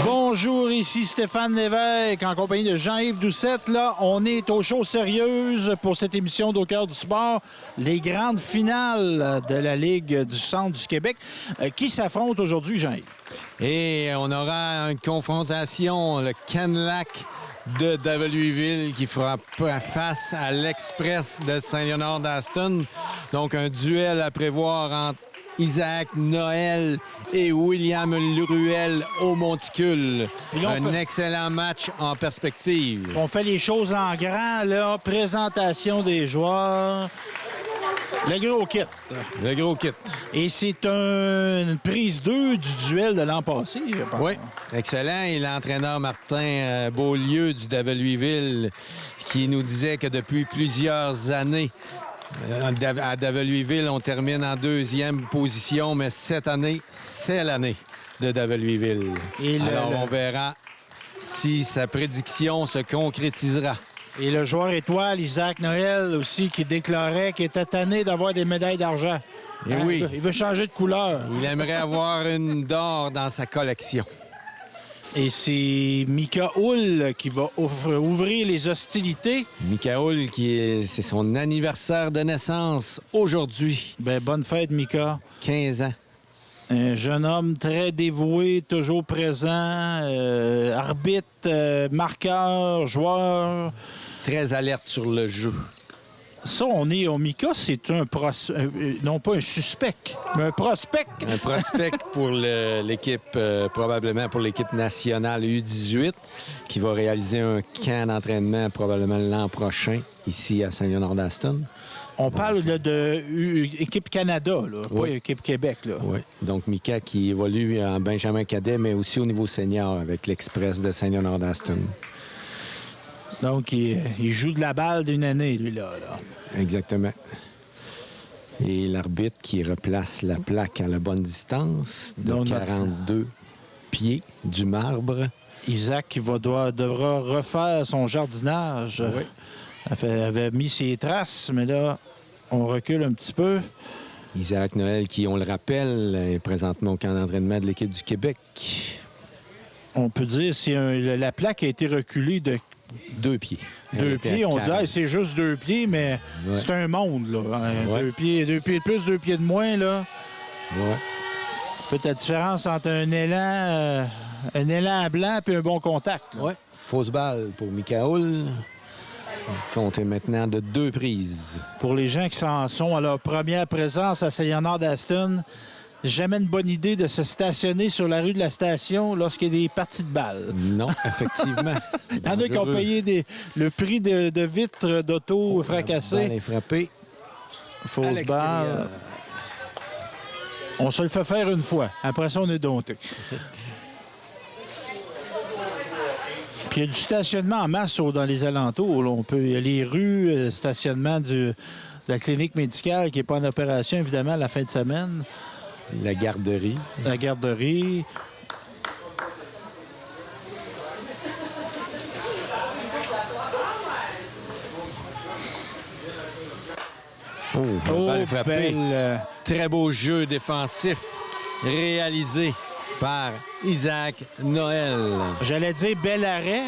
Bonjour, ici Stéphane Lévesque en compagnie de Jean-Yves Doucette. Là, on est aux choses sérieuses pour cette émission d'Au cœur du sport. Les grandes finales de la Ligue du Centre du Québec. Qui s'affrontent aujourd'hui, Jean-Yves? Et on aura une confrontation, le Cadillac de David-Louisville qui fera face à l'Express de Saint-Léonard d'Aston. Donc, un duel à prévoir entre Isaac Noël et William Leruel au Monticule. Un excellent match en perspective. On fait les choses en grand, là. Présentation des joueurs. Le gros kit. Le gros kit. Et c'est une prise 2 du duel de l'an passé, je pense. Oui, excellent. Et l'entraîneur Martin Beaulieu du David-Louisville qui nous disait que depuis plusieurs années, à David-Louisville, on termine en deuxième position, mais cette année, c'est l'année de David-Louisville. Alors, on verra si sa prédiction se concrétisera. Et le joueur étoile, Isaac Noël, aussi, qui déclarait qu'il était tanné d'avoir des médailles d'argent. Et oui. Il veut changer de couleur. Il aimerait avoir une d'or dans sa collection. Et c'est Mika Hull qui va ouvrir les hostilités. Mika Hull, c'est son anniversaire de naissance aujourd'hui. Ben, bonne fête, Mika. 15 ans. Un jeune homme très dévoué, toujours présent, arbitre, marqueur, joueur. Très alerte sur le jeu. Ça, on est au Mika, c'est non pas un suspect, mais un prospect. Un prospect pour l'équipe, probablement pour l'équipe nationale U18, qui va réaliser un camp d'entraînement probablement l'an prochain, ici à Saint-Léonard-d'Aston. On parle de équipe Canada, là, oui. Pas équipe Québec. Là. Oui, donc Mika qui évolue en Benjamin Cadet, mais aussi au niveau senior avec l'Express de Saint-Léonard-d'Aston. Donc, il joue de la balle d'une année, lui-là. Là. Exactement. Et l'arbitre qui replace la plaque à la bonne distance de 42 pieds du marbre. Isaac qui devra refaire son jardinage. Oui. Elle avait mis ses traces, mais là, on recule un petit peu. Isaac Noël qui, on le rappelle, est présentement au camp d'entraînement de l'équipe du Québec. On peut dire que la plaque a été reculée de 2 pieds. 2 pieds, on dit c'est juste 2 pieds, mais c'est un monde, là. 2 pieds de plus, 2 pieds de moins, là. Ouais. Peut-être la différence entre un élan à blanc et un bon contact. Oui. Fausse balle pour Mika Hull. Comptez maintenant de 2 prises. Pour les gens qui s'en sont à leur première présence à Saint-Léonard-d'Aston, jamais une bonne idée de se stationner sur la rue de la station lorsqu'il y a des parties de balles. Non, effectivement. Il y en a qui ont payé le prix de vitres d'auto fracassées. La balle est frappée. Fausse balle. On se le fait faire une fois. Après ça, on est dompté. Puis il y a du stationnement en masse dans les alentours. Là. Il y a les rues, stationnement de la clinique médicale qui n'est pas en opération, évidemment, à la fin de semaine. La garderie. La garderie. Balle frappée. Très beau jeu défensif réalisé par Isaac Noël. J'allais dire bel arrêt.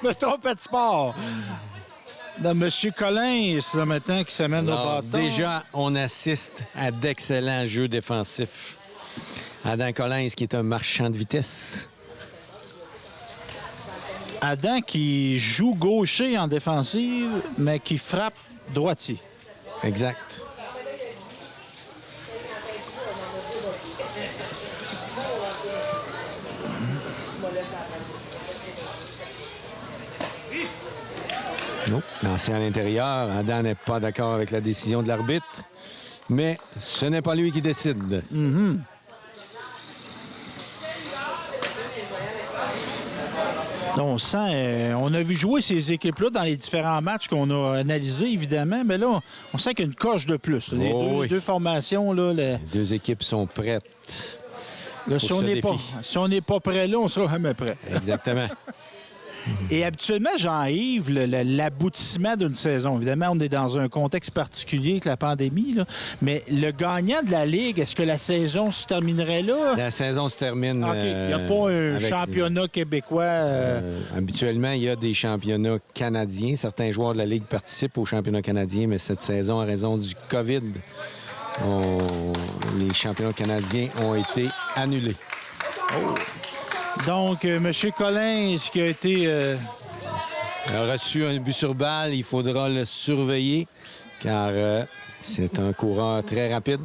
Me trompais de sport. M. Collins, c'est là maintenant qui s'amène au bâton. Déjà, on assiste à d'excellents jeux défensifs. Adam Collins, qui est un marchand de vitesse. Adam qui joue gaucher en défensive, mais qui frappe droitier. Exact. Non, lancé à l'intérieur. Adam n'est pas d'accord avec la décision de l'arbitre, mais ce n'est pas lui qui décide. Mm-hmm. On sent, on a vu jouer ces équipes-là dans les différents matchs qu'on a analysés, évidemment, mais là, on sent qu'il y a une coche de plus. Les deux formations, là. Les 2 équipes sont prêtes. Là, si on n'est pas prêt là, on sera jamais prêt. Exactement. Et habituellement, Jean-Yves, l'aboutissement d'une saison, évidemment, on est dans un contexte particulier avec la pandémie, là, mais le gagnant de la Ligue, est-ce que la saison se terminerait là? La saison se termine. OK. Il n'y a pas un championnat québécois. Habituellement, il y a des championnats canadiens. Certains joueurs de la Ligue participent au championnat canadien, mais cette saison, à raison du COVID, les championnats canadiens ont été annulés. Oh. Donc, M. Collins, qui a été... a reçu un but sur balle. Il faudra le surveiller, car c'est un coureur très rapide.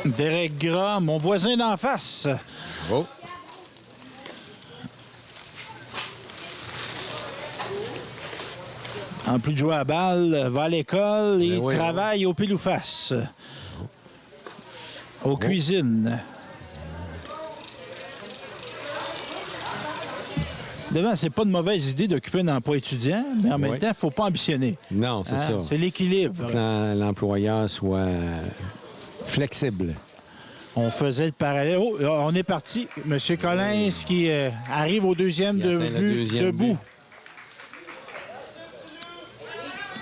Derek Gras, mon voisin d'en face. Oh. En plus de jouer à balle, va à l'école et oui, travaille au pile ou face. Aux cuisines. Devant, c'est pas une mauvaise idée d'occuper un emploi étudiant, mais en même temps, il ne faut pas ambitionner. Non, c'est ça. C'est l'équilibre. Il faut que l'employeur soit flexible. On faisait le parallèle. Oh, là, on est parti. M. Collins qui arrive au deuxième debout.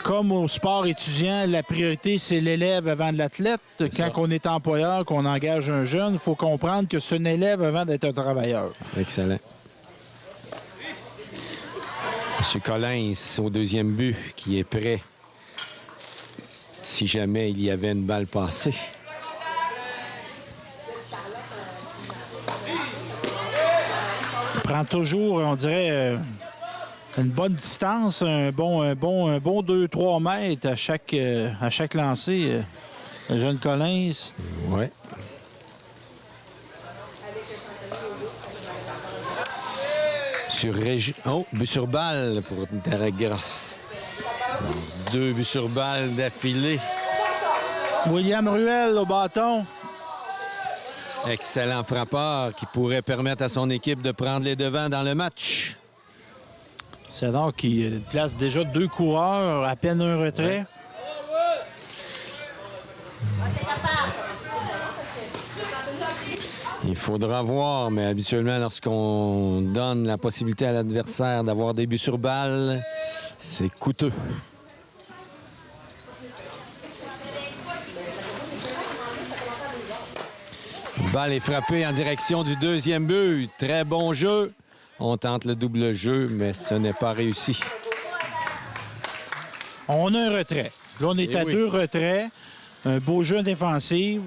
Comme au sport étudiant, la priorité, c'est l'élève avant de l'athlète. Quand on est employeur, qu'on engage un jeune, il faut comprendre que c'est un élève avant d'être un travailleur. Excellent. M. Collins, au deuxième but, qui est prêt si jamais il y avait une balle passée. Prend toujours, on dirait, une bonne distance, un bon 2-3 mètres à chaque lancer. Le jeune Collins. Oui. But sur balle pour Derek Gras. 2 buts sur balle d'affilée. William Ruel au bâton. Excellent frappeur qui pourrait permettre à son équipe de prendre les devants dans le match. C'est donc qui place déjà 2 coureurs, à peine un retrait. Ouais. Il faudra voir, mais habituellement, lorsqu'on donne la possibilité à l'adversaire d'avoir des buts sur balle, c'est coûteux. Balle est frappée en direction du deuxième but. Très bon jeu. On tente le double jeu, mais ce n'est pas réussi. On a un retrait. Là, on est à 2 retraits. Un beau jeu défensif.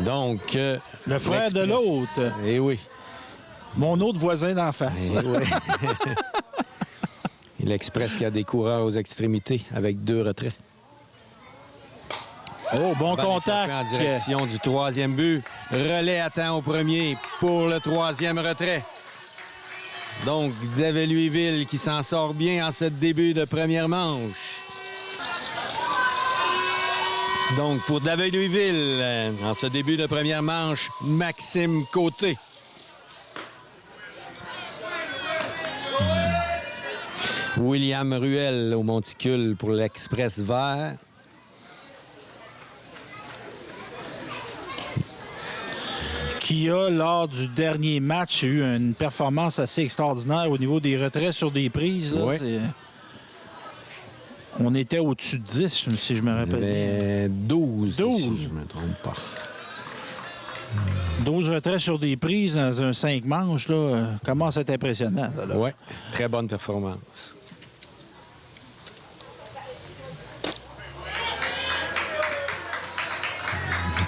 Donc, le frère de l'autre. Eh oui. Mon autre voisin d'en face. Eh oui. L'Express qui a des coureurs aux extrémités avec 2 retraits. Oh, bon contact. En direction du 3e but. Relais à temps au premier pour le 3e retrait. Donc, David Louisville qui s'en sort bien en ce début de première manche. Donc, pour David Louisville, en ce début de première manche, Maxime Côté. William Ruel au monticule pour l'Express vert. Qui a, lors du dernier match, eu une performance assez extraordinaire au niveau des retraits sur des prises. Là. Oui. On était au-dessus de 10, si je me rappelle bien. 12, si je ne me trompe pas. 12 retraits sur des prises dans un 5 manches, là, commence à être impressionnant. Oui, très bonne performance.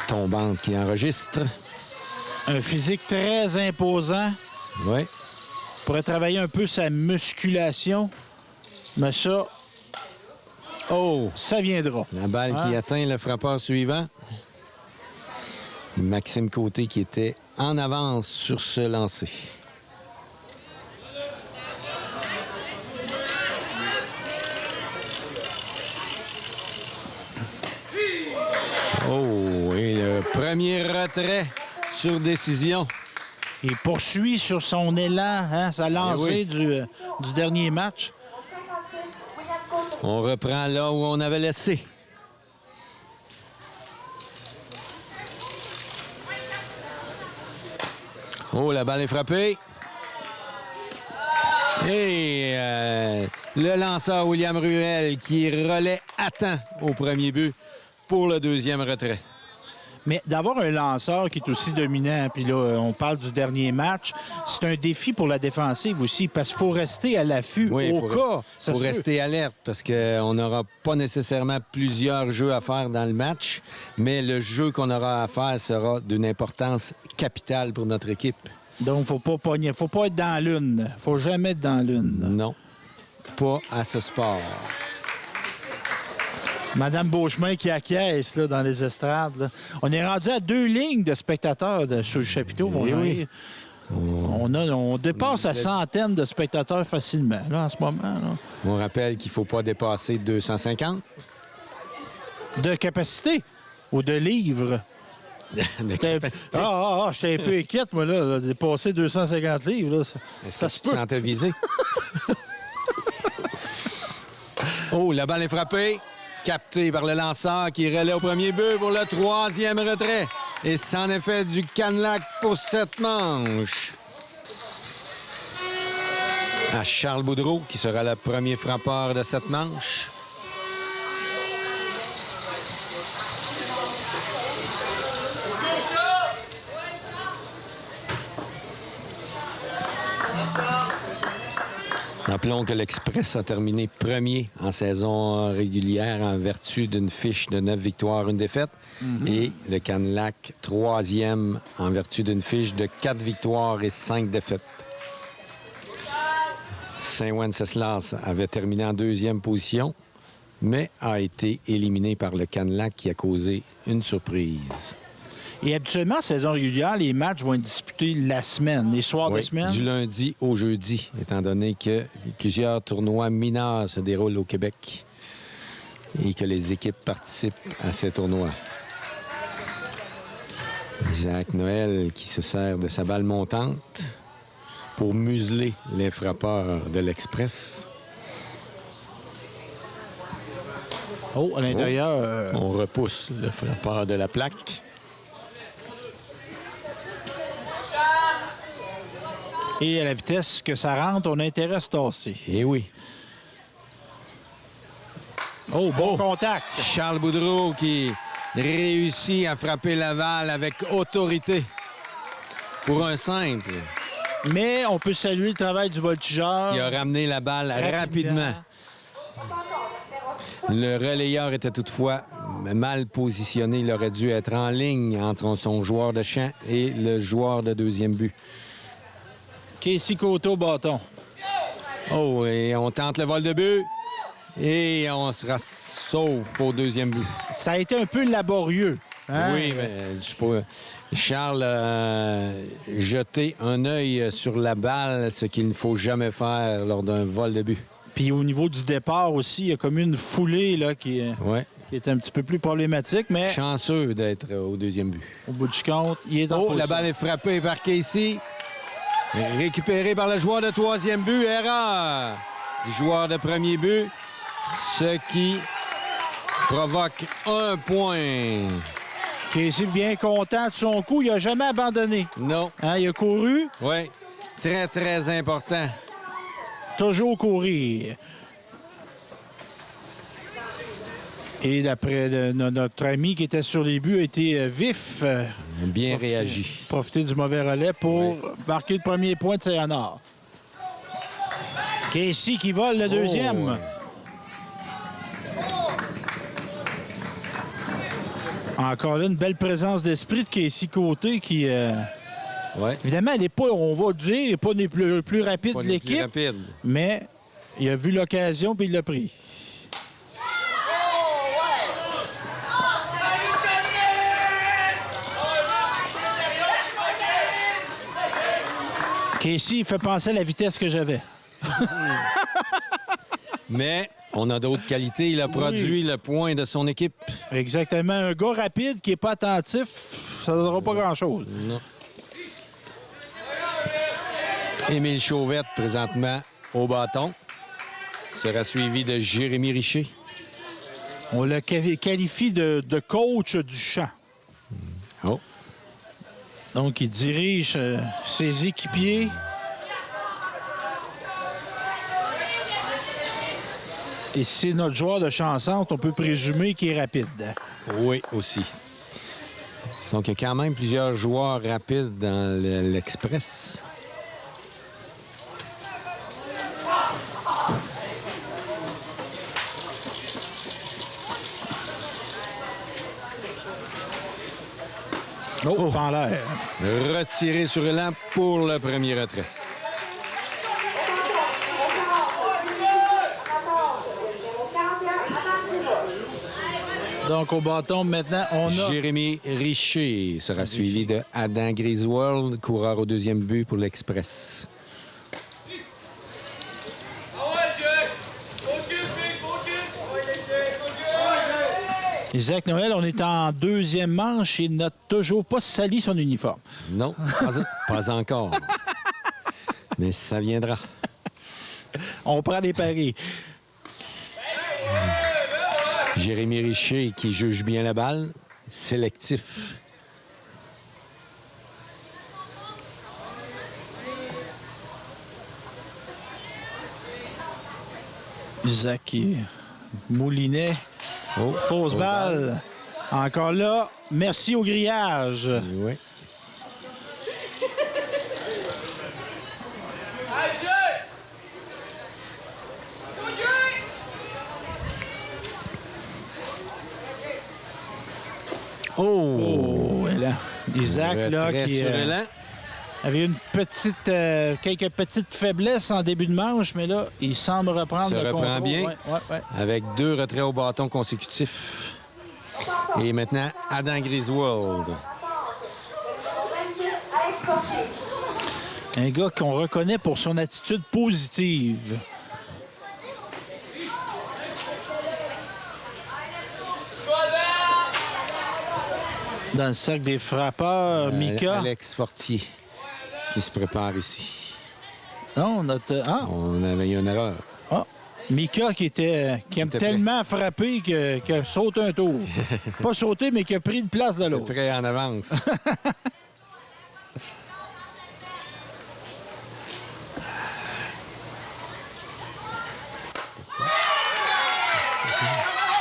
Tombante qui enregistre. Un physique très imposant. Oui. Pourrait travailler un peu sa musculation. Mais ça... Oh, ça viendra. La balle qui atteint le frappeur suivant. Maxime Côté qui était en avance sur ce lancer. Oh, et le premier retrait sur décision. Il poursuit sur son élan, sa lancée du dernier match. On reprend là où on avait laissé. Oh, la balle est frappée. Et le lanceur William Ruel qui relaie à temps au premier but pour le deuxième retrait. Mais d'avoir un lanceur qui est aussi dominant, puis là, on parle du dernier match, c'est un défi pour la défensive aussi, parce qu'il faut rester à l'affût au cas. Il faut rester alerte, parce qu'on n'aura pas nécessairement plusieurs jeux à faire dans le match, mais le jeu qu'on aura à faire sera d'une importance capitale pour notre équipe. Donc, faut pas pogner, faut pas être dans l'une. Faut jamais être dans l'une. Non, pas à ce sport. Madame Beauchemin qui acquiesce là, dans les estrades. Là. On est rendu à 2 lignes de spectateurs sur le chapiteau, mon Jean-Yves. On dépasse la centaine de spectateurs facilement là, en ce moment. Là. On rappelle qu'il ne faut pas dépasser 250. De capacité ou de livres? De capacité. J'étais un peu inquiète, moi, là, de dépasser 250 livres. Là. Ça se peut. Tu te sentais visé? Oh, la balle est frappée. Capté par le lanceur qui relaie au premier but pour le 3e retrait. Et c'en est fait du Canlac pour cette manche. À Charles Boudreau, qui sera le premier frappeur de cette manche. Rappelons que l'Express a terminé premier en saison régulière en vertu d'une fiche de 9 victoires, 1 défaite. Et le Canlac, 3e en vertu d'une fiche de 4 victoires et 5 défaites. Saint-Wenceslas avait terminé en 2e position, mais a été éliminé par le Canlac qui a causé une surprise. Et habituellement, saison régulière, les matchs vont être disputés la semaine, les soirs de semaine. Du lundi au jeudi, étant donné que plusieurs tournois mineurs se déroulent au Québec et que les équipes participent à ces tournois. Isaac Noël qui se sert de sa balle montante pour museler les frappeurs de l'Express. Oh, à l'intérieur... On repousse le frappeur de la plaque. Et à la vitesse que ça rentre, on a intérêt à se tasser. Eh oui. Oh, bon contact. Charles Boudreau qui réussit à frapper Laval avec autorité pour un simple. Mais on peut saluer le travail du voltigeur. Qui a ramené la balle rapidement. Le relayeur était toutefois mal positionné. Il aurait dû être en ligne entre son joueur de champ et le joueur de deuxième but. Casey Coteau, bâton. Oh, et on tente le vol de but. Et on sera sauf au deuxième but. Ça a été un peu laborieux. Hein? Oui, mais je sais pas. Charles a jeté un œil sur la balle, ce qu'il ne faut jamais faire lors d'un vol de but. Puis au niveau du départ aussi, il y a comme une foulée là, qui est un petit peu plus problématique, mais... Chanceux d'être au deuxième but. Au bout du compte, il est en position. La balle est frappée par Casey. Récupérée par le joueur de troisième but. Erreur du joueur de premier but. Ce qui provoque un point. Casey bien content de son coup. Il n'a jamais abandonné. Non. Hein, il a couru. Oui. Très, très important. Toujours courir. Et d'après notre ami qui était sur les buts a été vif. Bien réagi. Profiter du mauvais relais pour marquer le premier point de Saint-Léonard. Casey qui vole le deuxième. Encore là, une belle présence d'esprit de Casey Côté qui... Évidemment, elle n'est pas, on va dire, elle n'est pas le plus rapide de l'équipe. Mais il a vu l'occasion et il l'a pris. Casey, il fait penser à la vitesse que j'avais. Mais on a d'autres qualités. Il a produit le point de son équipe. Exactement. Un gars rapide qui n'est pas attentif, ça ne donnera pas grand-chose. Non. Émile Chauvette, présentement, au bâton. sera suivi de Jérémy Richer. On le qualifie de coach du champ. Oh. Donc, il dirige ses équipiers. Et c'est notre joueur de chanson, on peut présumer qu'il est rapide. Oui, aussi. Donc, il y a quand même plusieurs joueurs rapides dans l'Express. Oh, en l'air. Retiré sur l'élan pour le premier retrait. Donc, au bâton, maintenant, on a... Jérémy Richer sera suivi de Adam Griswold, coureur au deuxième but pour l'Express. Isaac Noël, on est en deuxième manche et il n'a toujours pas sali son uniforme. Non, pas encore. Mais ça viendra. On prend des paris. Jérémy Richer qui juge bien la balle, sélectif. Isaac et Moulinet. Oh, Fausse balle. Encore là, merci au grillage. Oui. Oh, et là, Isaac, là, Retrait qui sur l'élan. avait une petite, quelques petites faiblesses en début de manche, mais là, il semble reprendre Se le reprend contrôle. bien. Ouais. Avec 2 retraits au bâton consécutifs. Et maintenant, Adam Griswold. Un gars qu'on reconnaît pour son attitude positive. Dans le cercle des frappeurs, Mika. Alex Fortier qui se prépare ici. Non, notre... Ah, On avait eu une erreur. Mika qui aime était tellement frapper qu'il a sauté un tour. Pas sauté, mais qui a pris une place de l'autre. Prêt en avance.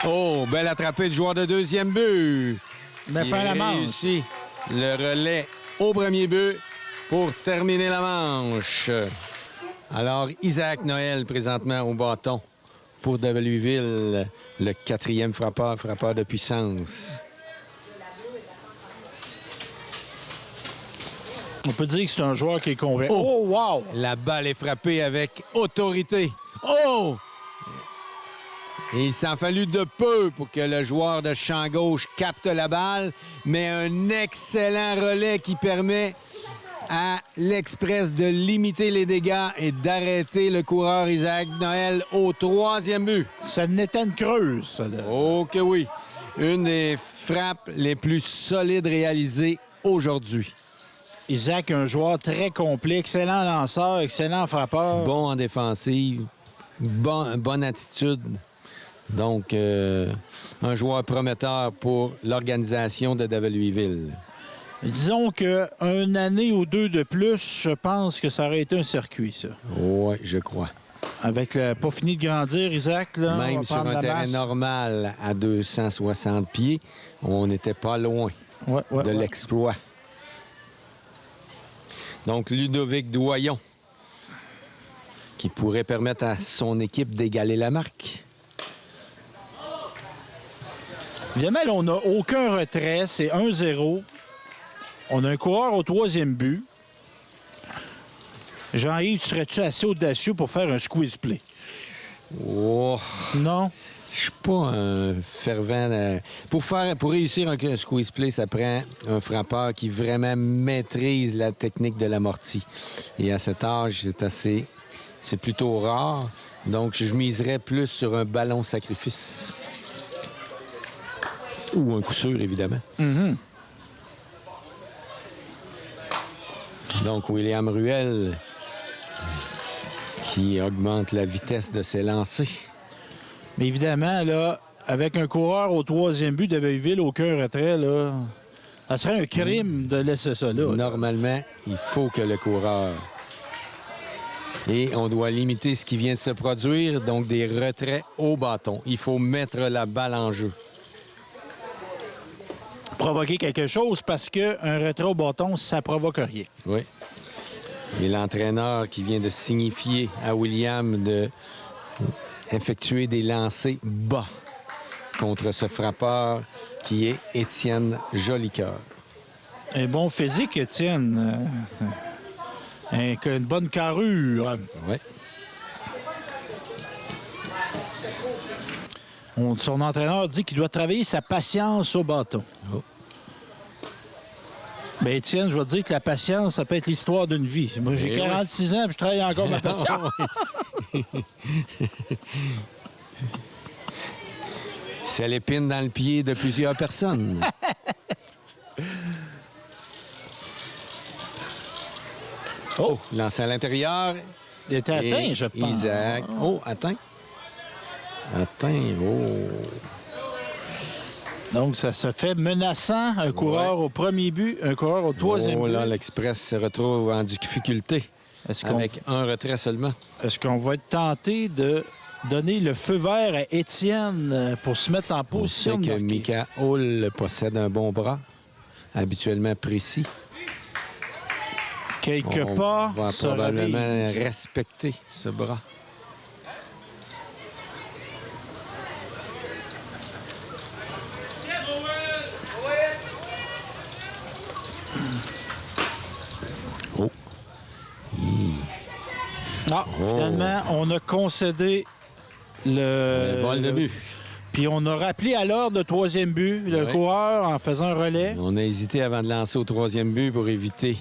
Oh, belle attrapée du joueur de deuxième but. Mais Il fin la manche. réussit le relais au premier but pour terminer la manche. Alors, Isaac Noël, présentement au bâton pour Louisville, le 4e frappeur de puissance. On peut dire que c'est un joueur qui est convaincu. Oh, wow! La balle est frappée avec autorité. Oh! Et il s'en fallut de peu pour que le joueur de champ gauche capte la balle, mais un excellent relais qui permet à l'Express de limiter les dégâts et d'arrêter le coureur Isaac Noël au 3e but. Ça n'était une creuse, ça. Là. Oh que oui! Une des frappes les plus solides réalisées aujourd'hui. Isaac, un joueur très complet, excellent lanceur, excellent frappeur. Bon en défensive, bonne attitude. Donc, un joueur prometteur pour l'organisation de Louisville. Disons qu'une année ou deux de plus, je pense que ça aurait été un circuit, ça. Oui, je crois. Avec le pas fini de grandir, Isaac, là, on Même va sur prendre un la terrain masse. normal à 260 pieds, on n'était pas loin de l'exploit. Donc, Ludovic Doyon, qui pourrait permettre à son équipe d'égaler la marque. Évidemment, là, on n'a aucun retrait, c'est 1-0. On a un coureur au 3e but. Jean-Yves, serais-tu assez audacieux pour faire un squeeze play? Oh, Non? je suis pas un fervent... Pour réussir un squeeze play, ça prend un frappeur qui vraiment maîtrise la technique de l'amorti. Et à cet âge, c'est plutôt rare. Donc, je miserais plus sur un ballon sacrifice. Ou un coup sûr, évidemment. Mm-hmm. Donc, William Ruel, qui augmente la vitesse de ses lancers. Mais évidemment, là, avec un coureur au 3e but de Veilleville, aucun retrait, là, ça serait un crime de laisser ça là. Normalement, il faut que le coureur... Et on doit limiter ce qui vient de se produire, donc des retraits au bâton. Il faut mettre la balle en jeu. Provoquer quelque chose parce qu'un retrait au bâton, ça provoque rien. Oui. Et l'entraîneur qui vient de signifier à William de effectuer des lancers bas contre ce frappeur qui est Étienne Jolicoeur. Un bon physique, Étienne. Une bonne carrure. Oui. Son entraîneur dit qu'il doit travailler sa patience au bâton. Oh. Bien, Étienne, je vais te dire que la patience, ça peut être l'histoire d'une vie. Moi, j'ai 46 ans et je travaille encore ma patience. C'est l'épine dans le pied de plusieurs personnes. Oh, lancé à l'intérieur. Il était atteint, je pense. Isaac. Oh, atteint. Atteint, oh. Donc, ça se fait menaçant. Un coureur au premier but, un coureur au 3e but. but. Là, l'Express se retrouve en difficulté avec un retrait seulement. Est-ce qu'on va être tenté de donner le feu vert à Étienne pour se mettre en position On sait de que marquer? Mika Hull possède un bon bras, habituellement précis. Quelque part, on va se probablement réveille. respecter ce bras. Oh. Ah, finalement, on a concédé le vol de but. Puis on a rappelé à l'ordre le 3e but, le coureur en faisant un relais. On a hésité avant de lancer au 3e but pour éviter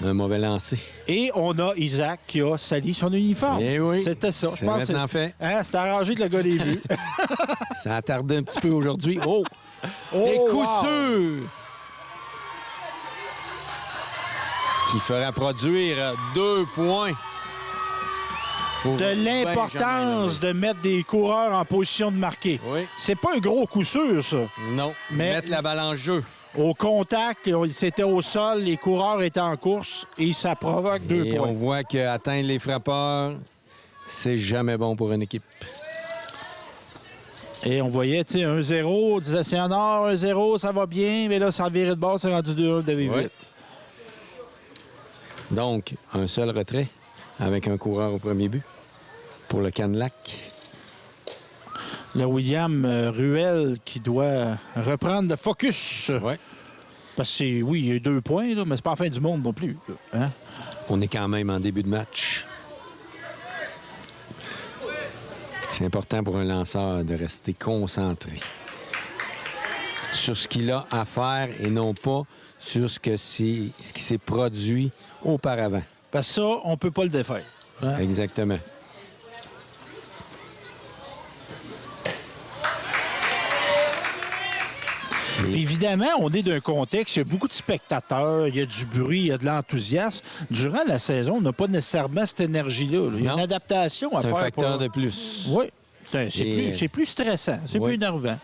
un mauvais lancer. Et on a Isaac qui a sali son uniforme. Eh oui. C'était ça. C'est maintenant fait. Hein, c'était arrangé que le gars l'ait vu. Ça a tardé un petit peu aujourd'hui. Oh! Oh, des coups wow! sûrs! Qui fera produire 2 points. De l'importance de mettre des coureurs en position de marquer. Oui. C'est pas un gros coup sûr, ça. Non. Mais mettre la balle en jeu. Au contact, c'était au sol, les coureurs étaient en course et ça provoque 2 Et points. on voit qu'atteindre les frappeurs, c'est jamais bon pour une équipe. Et on voyait, tu sais, 1-0, on disait c'est en or, 1-0, ça va bien, mais là, ça a viré de bord, c'est rendu 2-1 de Veilleville. Oui. Donc, un seul retrait avec un coureur au premier but pour le Canlac. Le William Ruel qui doit reprendre le focus. Oui. Parce que, oui, il y a eu 2 points, là, mais c'est pas la fin du monde non plus. Hein? On est quand même en début de match. C'est important pour un lanceur de rester concentré sur ce qu'il a à faire et non pas sur ce qui s'est produit auparavant. Parce que ça, on peut pas le défaire. Hein? Exactement. Évidemment, on est d'un contexte, il y a beaucoup de spectateurs, il y a du bruit, il y a de l'enthousiasme. Durant la saison, on n'a pas nécessairement cette énergie-là. Il y a une adaptation à C'est faire. un facteur de plus. Oui. C'est plus stressant, c'est plus énervant.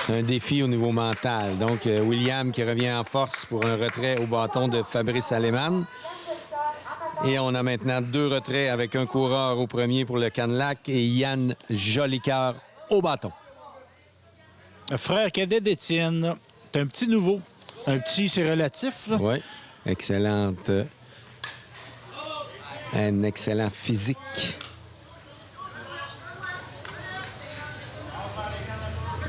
C'est un défi au niveau mental. Donc, William qui revient en force pour un retrait au bâton de Fabrice Aleman. Et on a maintenant 2 retraits avec un coureur au premier pour le Canlac et Yann Jolicoeur au bâton. Le frère cadet d'Étienne, c'est un petit nouveau. Un petit, c'est relatif. Là. Oui, excellente. Un excellent physique.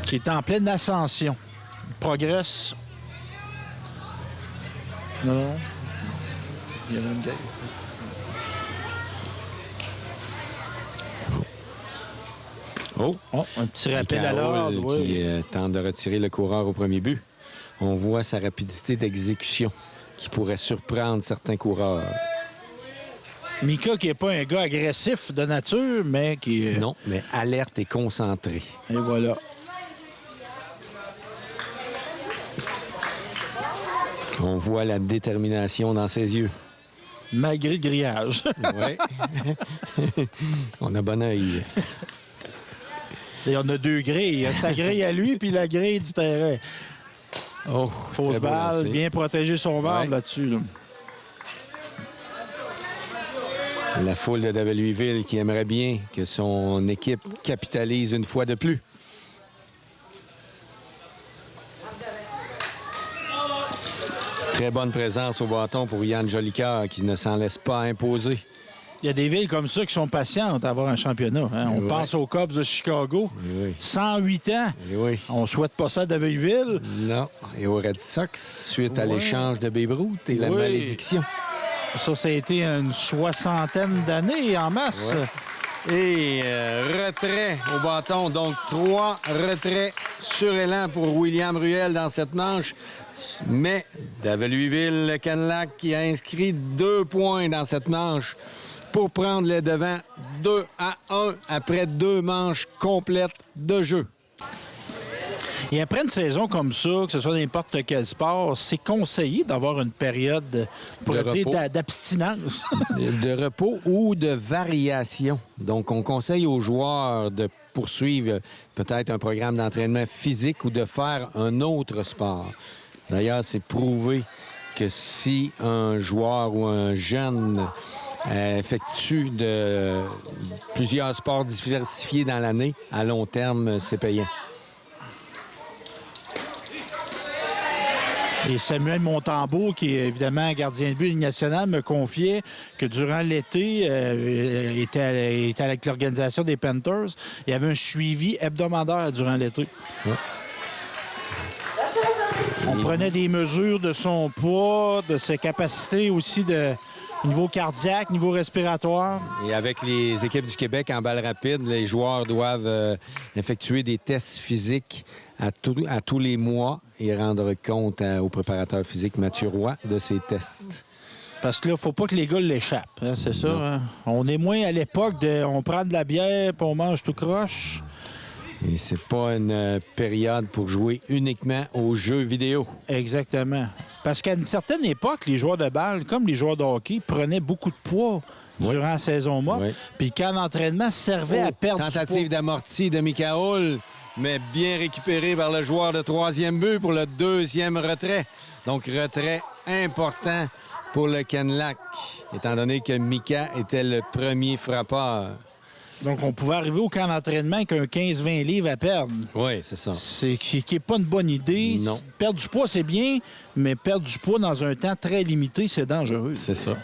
Qui est en pleine ascension. Il progresse. Non. Il y a même des... Oh, un petit rappel à Michael l'ordre. qui tente de retirer le coureur au premier but. On voit sa rapidité d'exécution qui pourrait surprendre certains coureurs. Mika, qui n'est pas un gars agressif de nature, mais qui est... Non, mais alerte et concentré. Et voilà. On voit la détermination dans ses yeux. malgré le grillage. Oui. On a bon œil. Et on a 2 grilles. Sa grille à lui, puis la grille du terrain. Oh, Fausse balle, bien protéger son marbre là-dessus. Là. La foule de Louisville qui aimerait bien que son équipe capitalise une fois de plus. Très bonne présence au bâton pour Yann Jolicoeur qui ne s'en laisse pas imposer. Il y a des villes comme ça qui sont patientes à avoir un championnat. Hein? On pense aux Cubs de Chicago. 108 ans. Oui. On ne souhaite pas ça à Louisville. Non. Et aux Red Sox, suite à l'échange de Babe Ruth et la malédiction. Ça a été une 60aine d'années en masse. Et retrait au bâton. Donc, 3 retraits sur élan pour William Ruel dans cette manche. Mais Louisville, le Canlac, qui a inscrit 2 points dans cette manche pour prendre les devants 2-1 après 2 manches complètes de jeu. Et après une saison comme ça, que ce soit n'importe quel sport, c'est conseillé d'avoir une période d'abstinence. De repos ou de variation. Donc, on conseille aux joueurs de poursuivre peut-être un programme d'entraînement physique ou de faire un autre sport. D'ailleurs, c'est prouvé que si un joueur ou un jeune effectue plusieurs sports diversifiés dans l'année, à long terme, c'est payant. Et Samuel Montembeault, qui est évidemment gardien de but de Ligue nationale, me confiait que durant l'été, il était avec l'organisation des Panthers. Il y avait un suivi hebdomadaire durant l'été. Ouais. On prenait des mesures de son poids, de ses capacités aussi de niveau cardiaque, niveau respiratoire. Et avec les équipes du Québec en balle rapide, les joueurs doivent effectuer des tests physiques à tous les mois et rendre compte au préparateur physique Mathieu Roy de ces tests. Parce que là, il ne faut pas que les gars l'échappent, hein, c'est ça. Hein? On est moins à l'époque de on prend de la bière puis on mange tout croche. Et c'est pas une période pour jouer uniquement aux jeux vidéo. Exactement. Parce qu'à une certaine époque, les joueurs de balle, comme les joueurs de hockey, prenaient beaucoup de poids durant la saison morte. Oui. Puis le camp d'entraînement servait à perdre du poids. Tentative d'amorti de Michael, mais bien récupéré par le joueur de 3e but pour le 2e retrait. Donc, retrait important pour le Canlac, étant donné que Mika était le premier frappeur. Donc, on pouvait arriver au camp d'entraînement avec un 15-20 livres à perdre. Oui, c'est ça. C'est qui n'est pas une bonne idée. Non. Perdre du poids, c'est bien, mais perdre du poids dans un temps très limité, c'est dangereux. C'est ça.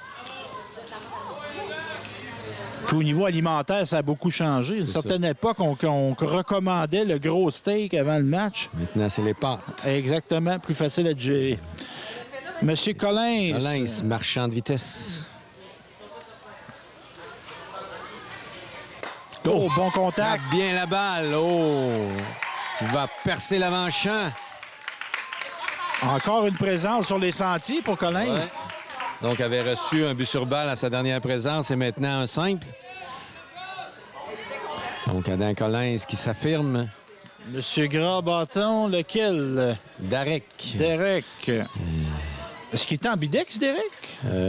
Puis au niveau alimentaire, ça a beaucoup changé. À une certaine époque, on recommandait le gros steak avant le match. Maintenant, c'est les pâtes. Exactement, plus facile à gérer. Monsieur Collins. Collins, marchand de vitesse. Oh, bon contact. Frappe bien la balle. Oh! Il va percer l'avant-champ. Encore une présence sur les sentiers pour Collins. Ouais. Donc, avait reçu un but sur balle à sa dernière présence et maintenant un simple. Donc, Adam Collins qui s'affirme. Monsieur Grand-Bâton, lequel? Derek. Est-ce qu'il est en bidex, Derek?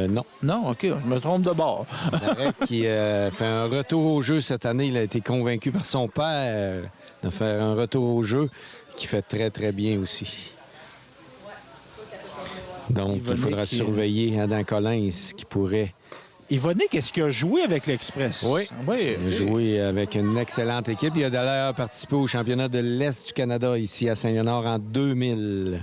Non. Non, OK, je me trompe de bord. Derek qui fait un retour au jeu cette année. Il a été convaincu par son père de faire un retour au jeu qui fait très, très bien aussi. Donc, il faudra surveiller Adam Collins qui pourrait... Yvonique, est-ce qu'il a joué avec l'Express? Oui. Il a joué avec une excellente équipe. Il a d'ailleurs participé au championnat de l'Est du Canada ici à Saint-Léonard en 2000.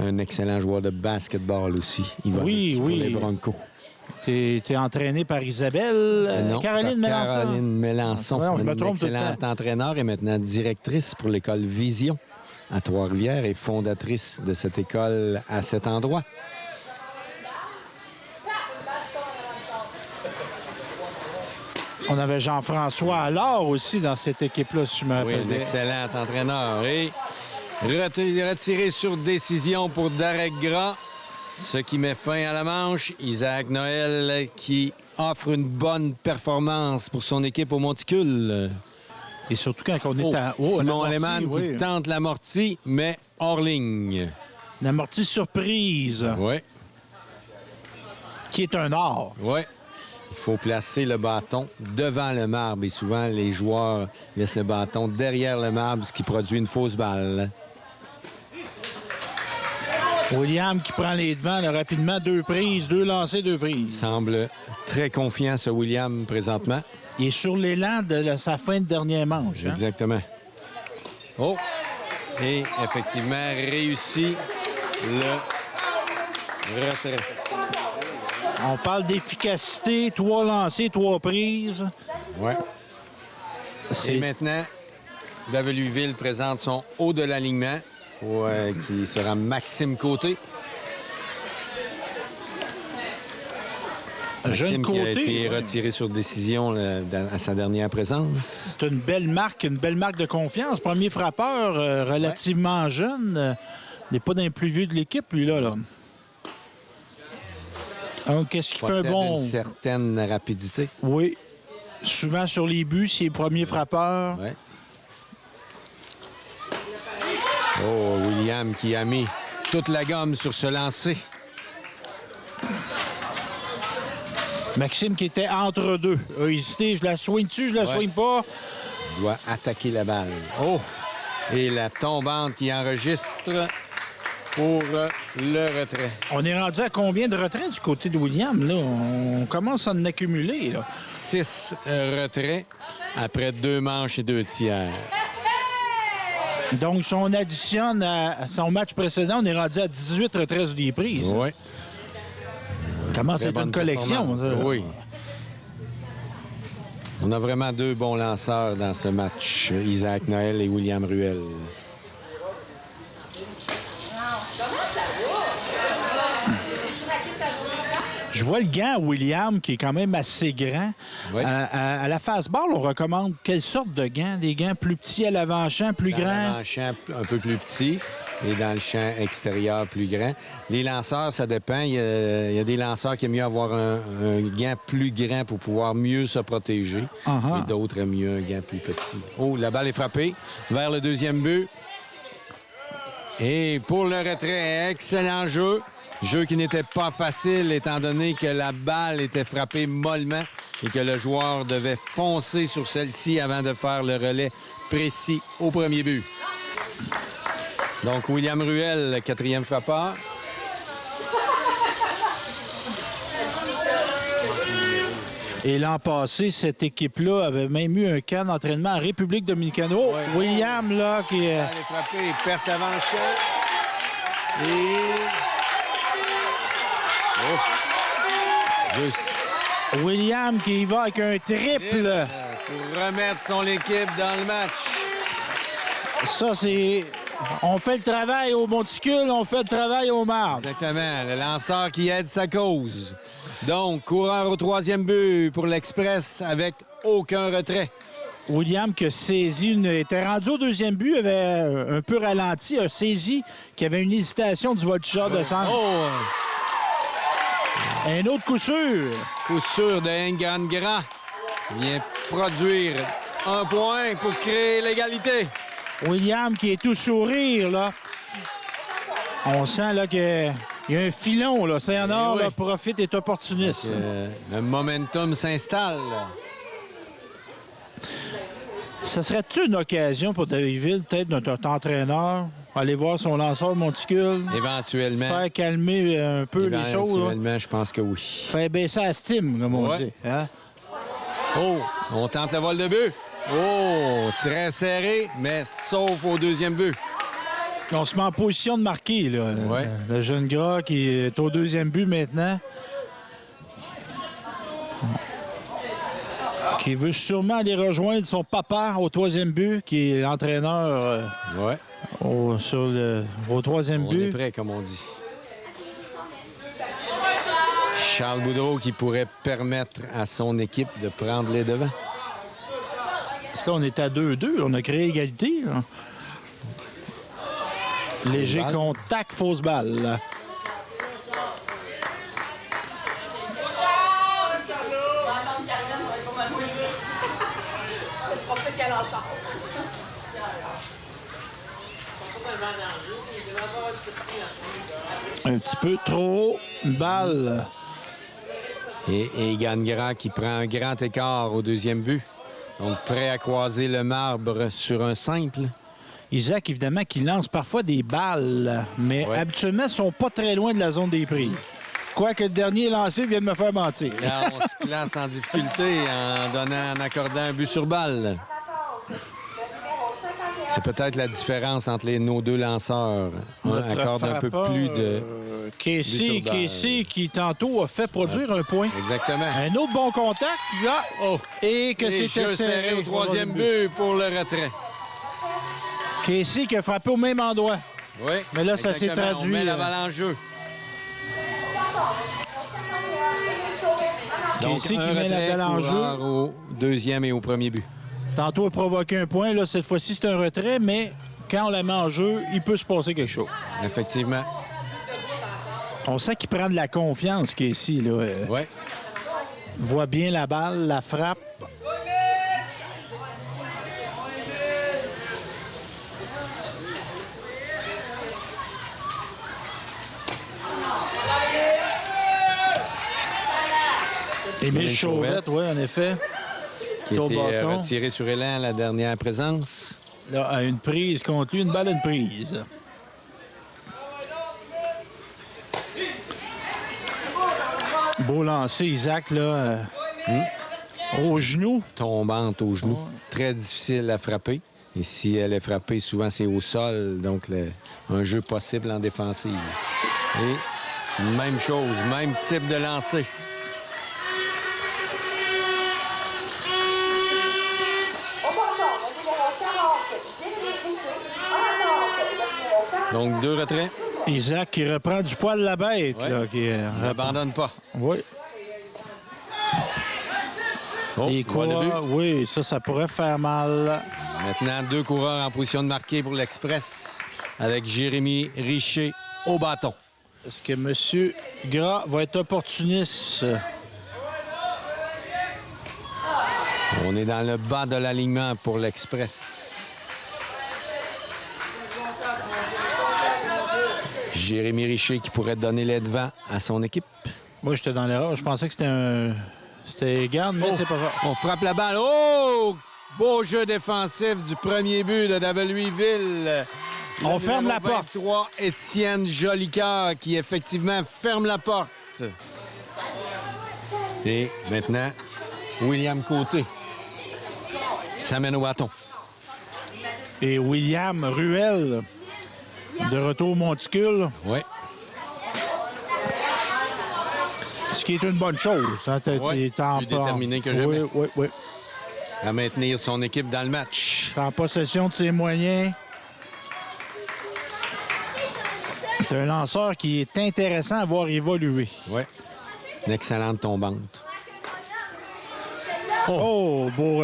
Un excellent joueur de basketball aussi. Pour les Broncos. T'es entraîné par Isabelle Non, Caroline Mélenchon. Caroline Mélenchon, Ouais, je me trompe excellente entraîneur et maintenant directrice pour l'école Vision à Trois-Rivières et fondatrice de cette école à cet endroit. On avait Jean-François Allard aussi dans cette équipe-là, si je me rappelle. Oui, un excellent entraîneur. Et retiré sur décision pour Derek Gras, ce qui met fin à la manche. Isaac Noël qui offre une bonne performance pour son équipe au Monticule. Et surtout quand on est à... Simon Lehmann qui tente l'amorti, mais hors ligne. Une amortie surprise, Oui, qui est un art. oui. Il faut placer le bâton devant le marbre. Et souvent, les joueurs laissent le bâton derrière le marbre, ce qui produit une fausse balle. William qui prend les devants là, rapidement. 2 prises, 2 lancers, 2 Il prises. semble très confiant, ce William, présentement. Il est sur l'élan de sa fin de dernière manche. Hein? Exactement. Oh! Et effectivement, réussi le retrait. On parle d'efficacité. 3 lancers, 3 prises. Ouais. C'est- Et maintenant, Daveluiville présente son haut de l'alignement, qui sera Maxime Côté. Jeune Maxime qui a été Côté, ouais. retiré sur décision là, à sa dernière présence. C'est une belle marque de confiance. Premier frappeur, relativement jeune. N'est pas d'un plus vieux de l'équipe, lui, là. Donc, qu'est-ce qui fait un Possède bon... une certaine rapidité. Oui. Souvent sur les buts, c'est le premier frappeur. Ouais. Oh, William qui a mis toute la gomme sur ce lancer. Maxime qui était entre deux. A hésité, je la soigne-tu, je la soigne pas. Il doit attaquer la balle. Oh! Et la tombante qui enregistre pour le retrait. On est rendu à combien de retraits du côté de William, là? On commence à en accumuler, là. 6 retraits après 2 manches et 2 tiers. Donc, si on additionne à son match précédent, on est rendu à 18 retraits sur les prises. Oui. Comment Très c'est bonne une collection, performance. ça? Oui. On a vraiment 2 bons lanceurs dans ce match, Isaac Noël et William Ruel. Je vois le gant à William qui est quand même assez grand. Oui. À la fastball, on recommande quelle sorte de gants? Des gants plus petits à l'avant-champ, plus Dans grands? l'avant-champ un peu plus petit et dans le champ extérieur plus grand. Les lanceurs, ça dépend. Il y a des lanceurs qui aiment mieux avoir un gant plus grand pour pouvoir mieux se protéger. Uh-huh. Et d'autres aiment mieux un gant plus petit. Oh, la balle est frappée vers le deuxième but. Et pour le retrait, excellent jeu. Jeu qui n'était pas facile étant donné que la balle était frappée mollement et que le joueur devait foncer sur celle-ci avant de faire le relais précis au premier but. Donc, William Ruel, le 4e frappeur. Et l'an passé, cette équipe-là avait même eu un camp d'entraînement en République dominicaine. Oh, Ouais. William, là, qui est... La balle est frappée, il perce avant le champ. Et... Oh. Juste William qui y va avec un triple. pour remettre son équipe dans le match. Ça, c'est... On fait le travail au monticule, on fait le travail au marbre. Exactement, le lanceur qui aide sa cause. Donc, coureur au 3e but pour l'Express avec aucun retrait. William qui a saisi était rendu au 2e but, avait un peu ralenti, a saisi qu'il y avait une hésitation du voltigeur de centre. Oh! Un autre coup sûr. Coup sûr de Engan Grand. Il vient produire un point pour créer l'égalité. William qui est tout sourire, là. On sent là qu'il y a un filon, là. Saint-Honor, oui. là, profite et est opportuniste. Le momentum s'installe. Ça serait-tu une occasion pour Davidville, peut-être notre entraîneur, aller voir son lanceur monticule, Éventuellement. faire calmer un peu les choses, là. Éventuellement, je pense que oui. Faire baisser la stime, comme on Ouais. dit. Hein? Oh, on tente le vol de but. Oh, très serré, mais sauf au 2e but. On se met en position de marquer, là. Ouais. Le jeune gras qui est au 2e but maintenant. Qui veut sûrement aller rejoindre son papa au 3e but, qui est l'entraîneur Ouais, au 3e on est but. prêt, comme on dit. Charles Boudreau qui pourrait permettre à son équipe de prendre les devants. Là, on est à 2-2. On a créé égalité. Là. Léger balle. contact, fausse balle. Un petit peu trop haut. Une balle. Et Egan Grand qui prend un grand écart au deuxième but. Donc, prêt à croiser le marbre sur un simple. Isaac, évidemment, qui lance parfois des balles, mais Ouais. habituellement, ils ne sont pas très loin de la zone des prises. Quoique le dernier lancé vient de me faire mentir. Là, on se place en difficulté en accordant un but sur balle. C'est peut-être la différence entre nos deux lanceurs. Un Notre accorde un peu frappeur, plus de... Casey, but sur balle. qui tantôt a fait produire un point. Exactement. Un autre bon contact, là. Et que Et c'était jeu serré au troisième but pour le retrait. Casey qui a frappé au même endroit. Oui. Mais là, ça s'est exactement. traduit, On met la balle en jeu. Casey Donc, qui un met la retrait, balle en jeu. coureur au deuxième et au premier but. Tantôt, il a provoqué un point. Là, cette fois-ci, c'est un retrait, mais quand on la met en jeu, il peut se passer quelque chose. Effectivement. On sent qu'il prend de la confiance, Casey. Là. Oui. Il voit bien la balle, la frappe. Émile Chauvette, oui, en effet. Qui Au était bâton. retiré sur élan à la dernière présence. Là, à une prise contre lui, une balle, une prise. Beau lancer, Isaac, là. Au genou. Tombante au genou. Très difficile à frapper. Et si elle est frappée, souvent c'est au sol. Donc, un jeu possible en défensive. Et même chose, même type de lancer. Donc, 2 retraits. Isaac qui reprend du poil la bête. Ouais. Là, qui, N'abandonne pas. Oui. Oh, Et quoi? voilà le but. Oui, ça pourrait faire mal. Maintenant, 2 coureurs en position de marquer pour l'Express avec Jérémy Richer au bâton. Est-ce que M. Gras va être opportuniste? On est dans le bas de l'alignement pour l'Express. Jérémy Richer qui pourrait donner les devants à son équipe. Moi, j'étais dans l'erreur. Je pensais que c'était Egan, mais c'est pas ça. On frappe la balle. Oh! Beau jeu défensif du premier but de Louisville. On ferme la porte. 3, Étienne Jolicoeur qui effectivement ferme la porte. Et maintenant, William Côté s'amène au bâton. Et William Ruel, de retour au monticule, Oui. ce qui est une bonne chose. Hein, Ouais, t'es en plus déterminé que jamais. Oui. À maintenir son équipe dans le match. T'es en possession de ses moyens. C'est un lanceur qui est intéressant à voir évoluer. Oui. Une excellente tombante. Oh, beau,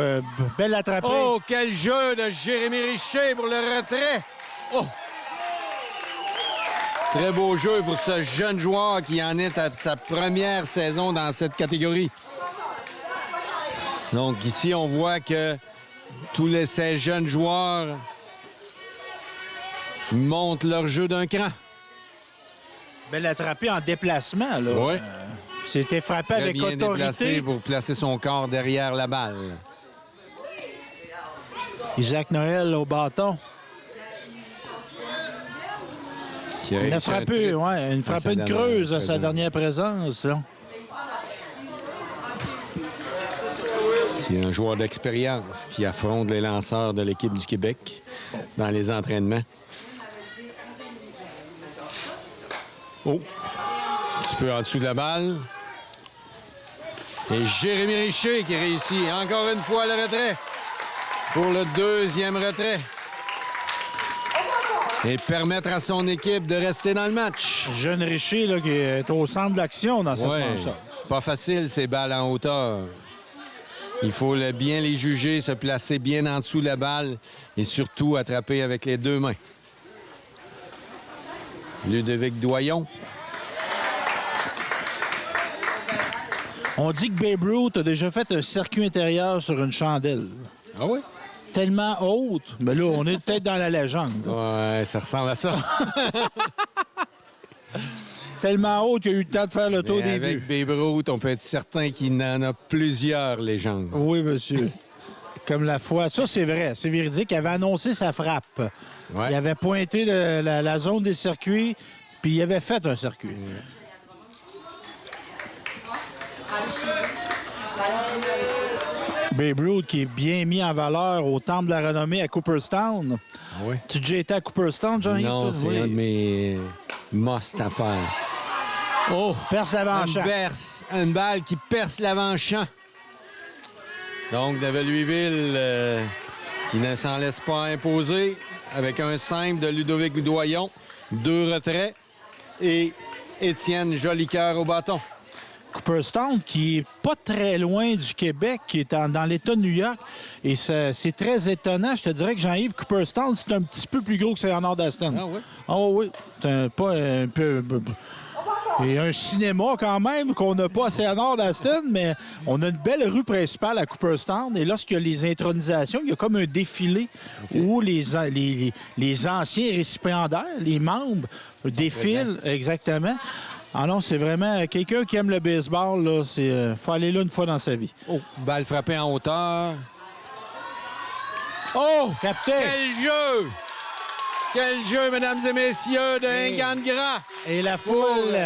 belle attrapée. Oh, quel jeu de Jérémy Richer pour le retrait. Oh! Très beau jeu pour ce jeune joueur qui en est à sa première saison dans cette catégorie. Donc ici, on voit que ces jeunes joueurs montent leur jeu d'un cran. Belle attrapée en déplacement. Là. Oui. C'était frappé Très avec bien déplacé autorité. pour placer son corps derrière la balle. Isaac Noël au bâton. Qui Il a réussit un frappé, triple ouais, une à frappe sa une dernière creuse à sa présence. dernière présence. Là. C'est un joueur d'expérience qui affronte les lanceurs de l'équipe du Québec dans les entraînements. Oh! Un petit peu en dessous de la balle. Et Jérémy Richer qui réussit encore une fois le retrait pour le deuxième retrait. Et permettre à son équipe de rester dans le match. Jeune Richer là, qui est au centre de l'action dans cette Ouais, manche. pas facile ces balles en hauteur. Il faut bien les juger, se placer bien en dessous de la balle et surtout attraper avec les deux mains. Ludovic Doyon. On dit que Babe Ruth a déjà fait un circuit intérieur sur une chandelle. Ah oui? tellement haute. Mais là, on est peut-être dans la légende. Ouais, ça ressemble à ça. Tellement haute qu'il a eu le temps de faire le tour des buts. Avec Babe Ruth, on peut être certain qu'il en a plusieurs légendes. Oui, monsieur. Comme la fois. Ça, c'est vrai. C'est véridique. Il avait annoncé sa frappe. Ouais. Il avait pointé la zone des circuits, puis il avait fait un circuit. Babe Ruth qui est bien mis en valeur au Temple de la Renommée à Cooperstown. Oui. Tu as déjà été à Cooperstown, Jean-Yves? Non, c'est Oui. un de mes must à faire. Oh! Perce l'avant-champ. Une balle qui perce l'avant-champ. Donc, de Louisville, qui ne s'en laisse pas imposer, avec un simple de Ludovic Doyon, 2 retraits, et Étienne Jolicoeur au bâton. Cooperstown, qui est pas très loin du Québec, qui est dans l'État de New York. Et c'est très étonnant. Je te dirais que Jean-Yves, Cooperstown, c'est un petit peu plus gros que Saint-Léonard d'Aston. Ah oui? Ah oui. C'est pas un peu... Et un cinéma quand même qu'on n'a pas à Saint-Léonard d'Aston, mais on a une belle rue principale à Cooperstown. Et lorsqu'il y a les intronisations, il y a comme un défilé où les anciens récipiendaires, les membres, défilent. Exactement. Ah non, c'est vraiment quelqu'un qui aime le baseball. Là, faut aller là une fois dans sa vie. Oh, balle frappée en hauteur. Oh, capitaine! Quel jeu! Quel jeu, mesdames et messieurs, de Engan Gras! Et la foule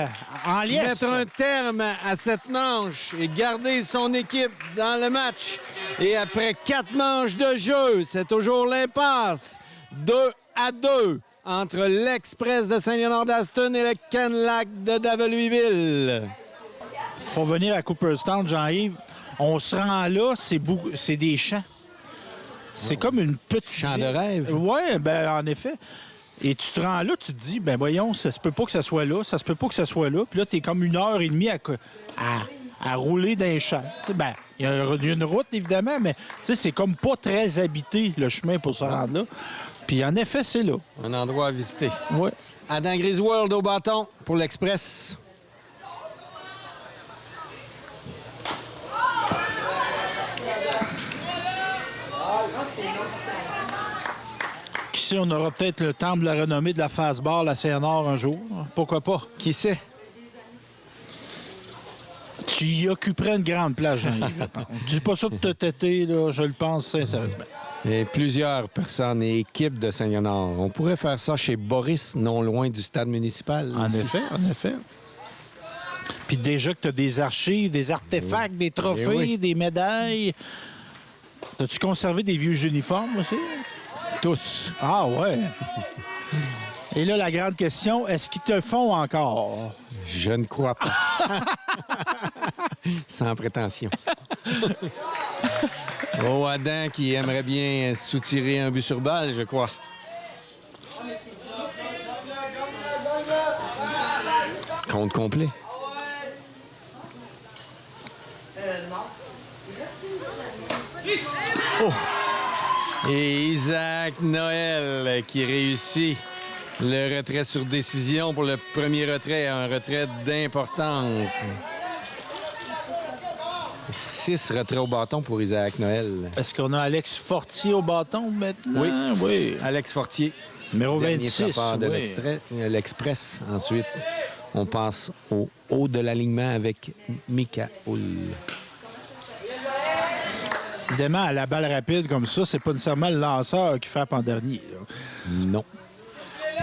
en liesse. Mettre un terme à cette manche et garder son équipe dans le match. Et après 4 manches de jeu, c'est toujours l'impasse. 2-2 entre l'Express de Saint-Léonard d'Aston et le Canlac de Daveluiville. Pour venir à Cooperstown, Jean-Yves, on se rend là, c'est des champs. C'est comme une petite Champ de ville. rêve. Oui, ben en effet. Et tu te rends là, tu te dis, ben voyons, ça se peut pas que ça soit là, ça se peut pas que ça soit là. Puis là, t'es comme 1h30 à rouler dans les champs. Tu sais, ben, il y a une route, évidemment, mais tu sais, c'est comme pas très habité, le chemin pour se rendre là. Puis en effet, c'est là. Un endroit à visiter. Oui. Adam Griswold au bâton pour l'Express. Qui sait, on aura peut-être le temple de la renommée de la Fastball à Saint-Nord un jour. Pourquoi pas? Qui sait? Tu y occuperais une grande place, Jean-Yves, je pense. Je dis pas ça pour te têter, là, je le pense sincèrement. Et plusieurs personnes et équipes de Saint-Léonard. On pourrait faire ça chez Boris, non loin du stade municipal. En ici. effet, en effet. Puis déjà que tu as des archives, des artefacts, des trophées, oui. des médailles. As-tu conservé des vieux uniformes aussi? Tous. Ah ouais. Et là, la grande question, est-ce qu'ils te font encore? Je ne crois pas. Sans prétention. Oh, Adam qui aimerait bien soutirer un but sur balle, je crois. Compte complet. Oh! Et Isaac Noël qui réussit le retrait sur décision pour le premier retrait, un retrait d'importance. 6 retraits au bâton pour Isaac Noël. Est-ce qu'on a Alex Fortier au bâton maintenant? Oui. Oui. Alex Fortier, Numéro dernier 26. frappeur de oui. l'Express. Ensuite, on passe au haut de l'alignement avec Mika Hull. Évidemment, à la balle rapide comme ça, c'est pas nécessairement le lanceur qui frappe en dernier. Là. Non.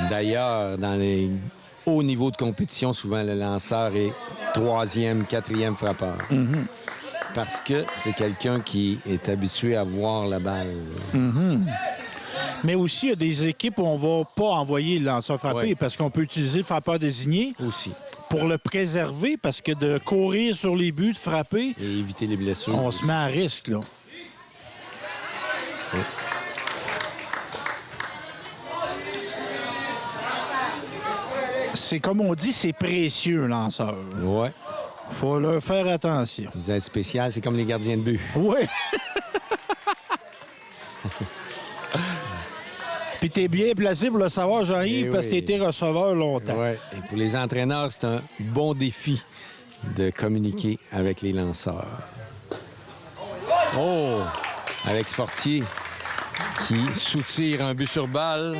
D'ailleurs, dans les hauts niveaux de compétition, souvent le lanceur est 3e, 4e frappeur. Parce que c'est quelqu'un qui est habitué à voir la balle. Mais aussi, il y a des équipes où on va pas envoyer le lanceur frappé Oui. parce qu'on peut utiliser le frappeur désigné Aussi. pour le préserver parce que de courir sur les buts, de frapper, Et éviter les blessures. on se met à risque. Là. Oui. C'est comme on dit, c'est précieux, un lanceur. Ouais. Faut leur faire attention. Les aides spéciales, c'est comme les gardiens de but. Oui. Puis t'es bien placé pour le savoir, Jean-Yves, Eh parce que oui. t'as été receveur longtemps. Ouais. Et pour les entraîneurs, c'est un bon défi de communiquer avec les lanceurs. Oh! Alex Fortier qui soutire un but sur balle.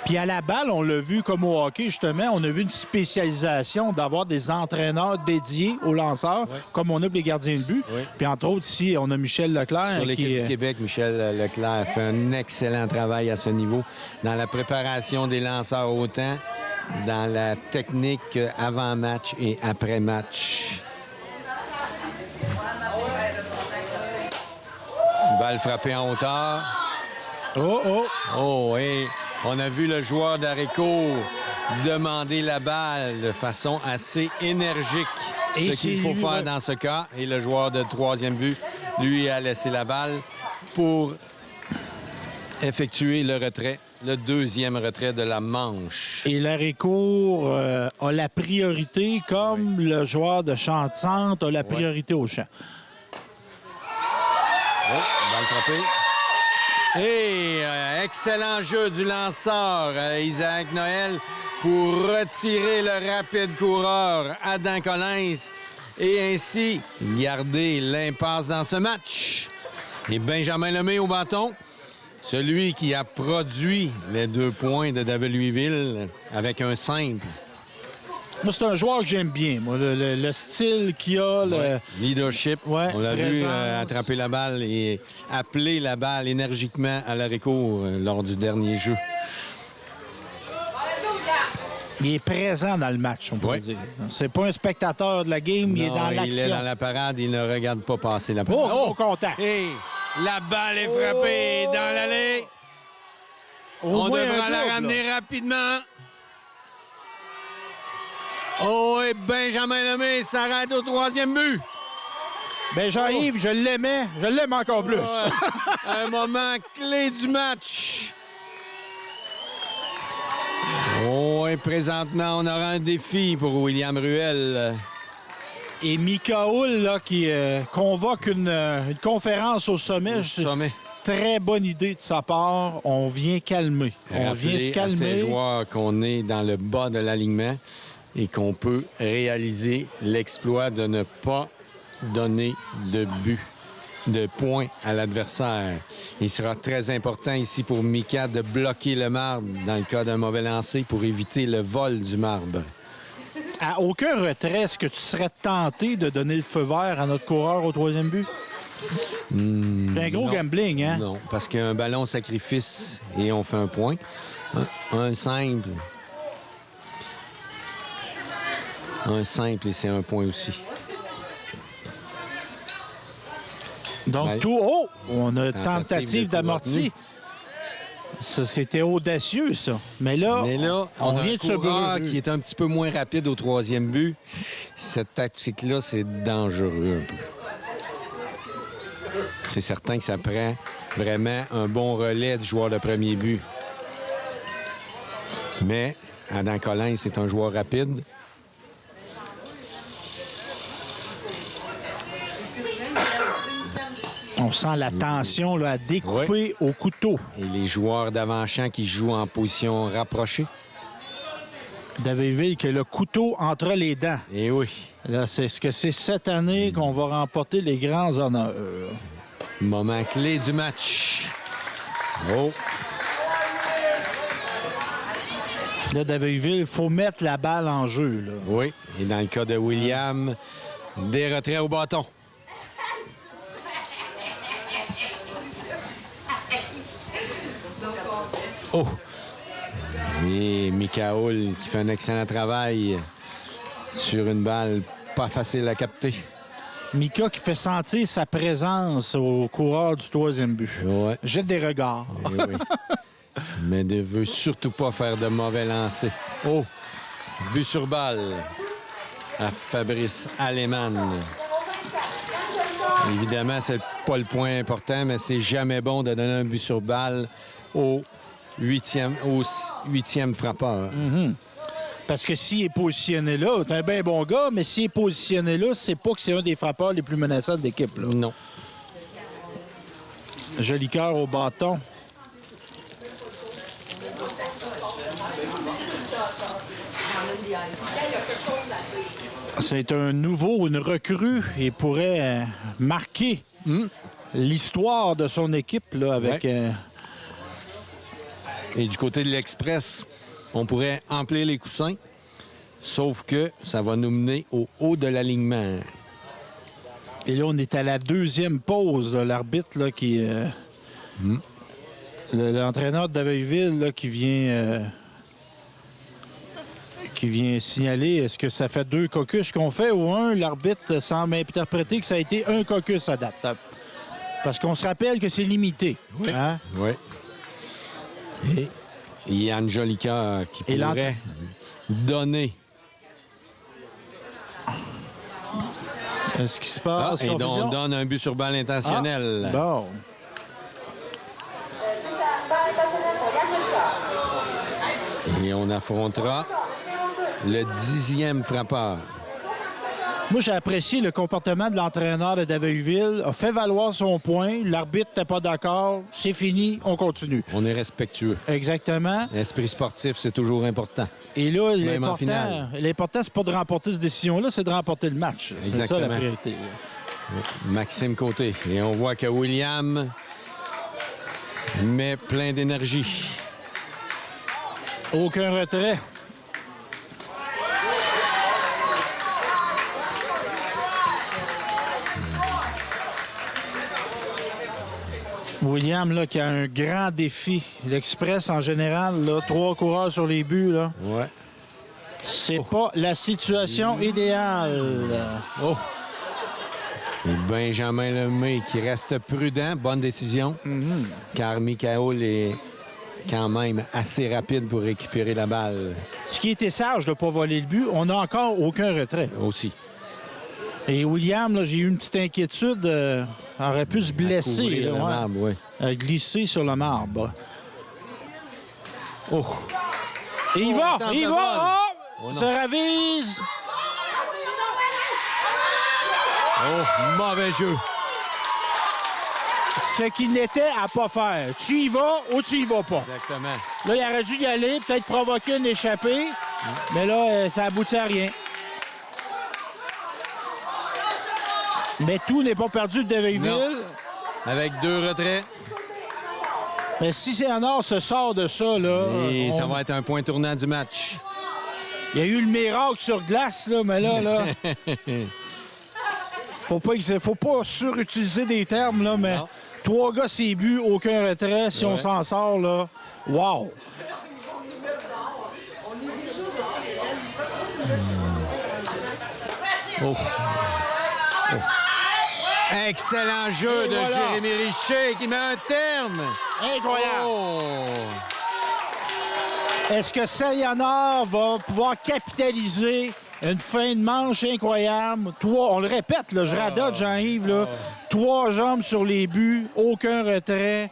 Puis à la balle, on l'a vu comme au hockey, justement, on a vu une spécialisation d'avoir des entraîneurs dédiés aux lanceurs, comme on a pour les gardiens de but. Oui. Puis entre autres, ici, on a Michel Leclerc. Sur l'équipe qui, du Québec, Michel Leclerc fait un excellent travail à ce niveau dans la préparation des lanceurs autant, dans la technique avant-match et après-match. Balle frappée en hauteur. Oh, oh! Oh, oui. On a vu le joueur d'Arécourt demander la balle de façon assez énergique. Et ce qu'il faut lui, faire ouais. dans ce cas. Et le joueur de troisième but, lui, a laissé la balle pour effectuer le retrait, le deuxième retrait de la manche. Et l'Arécourt a la priorité, comme le joueur de champ de centre a la priorité au champ. Oh, balle frappée. Et excellent jeu du lanceur Isaac Noël pour retirer le rapide coureur Adam Collins et ainsi garder l'impasse dans ce match. Et Benjamin Lemay au bâton, celui qui a produit les 2 points de David Louisville avec un simple. Moi, c'est un joueur que j'aime bien. Moi, le style qu'il a, le... Leadership. Ouais, on l'a vu présence. attraper la balle et appeler la balle énergiquement à l'Arécourt lors du dernier jeu. Il est présent dans le match, on pourrait dire. C'est pas un spectateur de la game, il est dans Il est l'action. dans la parade, il ne regarde pas passer la parade. Oh, contact! Et la balle est frappée dans l'allée. On moins devra un la double, ramener rapidement. Oh, et Benjamin Lemay s'arrête au 3e but. Ben Jean-Yves, je l'aimais. Je l'aime encore plus. Un moment clé du match. Oh, et présentement, on aura un défi pour William Ruel. Et Michaoul, là, qui convoque une conférence au sommet. Sommet. Très bonne idée de sa part. On vient calmer. On vient se Rappeler à ces calmer. joueurs qu'on est dans le bas de l'alignement et qu'on peut réaliser l'exploit de ne pas donner de but, de points à l'adversaire. Il sera très important ici pour Mika de bloquer le marbre dans le cas d'un mauvais lancer pour éviter le vol du marbre. À aucun retrait, est-ce que tu serais tenté de donner le feu vert à notre coureur au 3e but? C'est un gros non. gambling, hein? Non, parce qu'un ballon sacrifice et on fait un point. Un simple. Un simple et c'est un point aussi. Donc, Ouais. tout... Oh! On a Tentative tentative de d'amorti. Ça, c'était audacieux, ça. Mais là, on a vient un de se coureur brûler. qui est un petit peu moins rapide au 3e but. Cette tactique-là, c'est dangereux un peu. C'est certain que ça prend vraiment un bon relais du joueur de premier but. Mais Adam Collins, c'est un joueur rapide. On sent la tension là, à découper au couteau. Et les joueurs d'avant-champ qui jouent en position rapprochée. Davidville qui a le couteau entre les dents. Et oui, Là, c'est ce que c'est cette année qu'on va remporter les grands honneurs. moment clé du match. Oh, Là, Davidville, il faut mettre la balle en jeu. Là. oui. Et dans le cas de William, des retraits au bâton. Oh! Et Michaoul qui fait un excellent travail sur une balle pas facile à capter. Mika qui fait sentir sa présence au coureur du 3e but. Ouais. Jette des regards. Eh oui. Mais ne veut surtout pas faire de mauvais lancers. Oh! But sur balle à Fabrice Aleman. Évidemment, c'est pas le point important, mais c'est jamais bon de donner un but sur balle au huitième frappeur. Parce que s'il est positionné là, c'est un bien bon gars, mais s'il est positionné là, c'est pas que c'est un des frappeurs les plus menaçants de l'équipe. Là. Non. Joli cœur au bâton. C'est un nouveau, une recrue. Il pourrait marquer l'histoire de son équipe là, avec Et du côté de l'Express, on pourrait emplir les coussins, sauf que ça va nous mener au haut de l'alignement. Et là, on est à la deuxième pause. L'arbitre là, qui... L'entraîneur de Daveuville là, qui vient signaler, est-ce que ça fait 2 caucus qu'on fait ou un? L'arbitre semble interpréter que ça a été un caucus à date. Parce qu'on se rappelle que c'est limité. Oui. Hein? Oui. Et il y a Angelica qui pourrait donner. Est-ce qu'il se passe? Et donc, on donne un but sur balle intentionnel. Bon. Et on affrontera le 10e frappeur. Moi, j'ai apprécié le comportement de l'entraîneur de Daveuville. A fait valoir son point. L'arbitre n'était pas d'accord. C'est fini. On continue. On est respectueux. Exactement. L'esprit sportif, c'est toujours important. Et là, l'important, c'est pas de remporter cette décision-là, c'est de remporter le match. C'est ça la priorité. Maxime Côté. Et on voit que William met plein d'énergie. Aucun retrait. William, là, qui a un grand défi. L'Express, en général, là, 3 coureurs sur les buts, là. Ouais. C'est pas la situation idéale. Oh! Et Benjamin Lemay qui reste prudent. Bonne décision. Car Michael est quand même assez rapide pour récupérer la balle. Ce qui était sage de ne pas voler le but, on n'a encore aucun retrait. Aussi. Et William, là, j'ai eu une petite inquiétude. Aurait pu se blesser. Là, le marbre, oui. Glisser sur le marbre. Oh! Et il va! Oh! Se ravise! Oh, mauvais jeu. Ce qui n'était à pas faire. Tu y vas ou tu y vas pas. Exactement. Là, il aurait dû y aller, peut-être provoquer une échappée. Mais là, ça aboutit à rien. Mais tout n'est pas perdu de Daveuville. Avec 2 retraits. Mais si Céanor se sort de ça, là... Et ça va être un point tournant du match. Il y a eu le miracle sur glace, là, mais là... Faut pas surutiliser des termes, là, mais... Non. 3 gars, c'est but, aucun retrait. Si on s'en sort, là... Wow! Oh. Excellent jeu de Jérémy Richer qui met un terme. Incroyable! Oh. Est-ce que Sayonara va pouvoir capitaliser une fin de manche incroyable? On le répète, là, je radote Jean-Yves, là. 3 hommes sur les buts, aucun retrait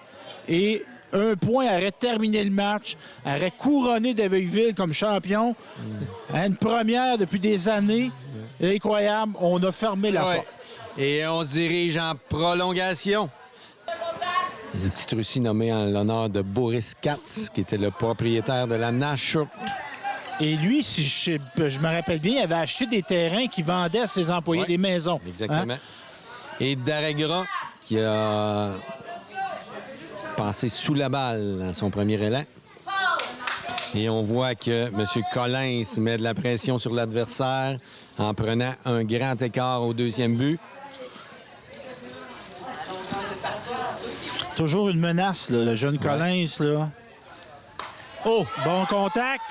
et un point aurait terminé le match, aurait couronné Daveuville comme champion. Une première depuis des années. Incroyable, on a fermé la porte. Et on se dirige en prolongation. Une petite Russie nommée en l'honneur de Boris Katz, qui était le propriétaire de la Nashurk. Et lui, si je me rappelle bien, il avait acheté des terrains qu'il vendait à ses employés, des maisons. Exactement. Et Daregra, qui a passé sous la balle à son premier élan. Et on voit que M. Collins met de la pression sur l'adversaire en prenant un grand écart au 2e but. Toujours une menace, là, le jeune Collins. Là. Oh, bon contact.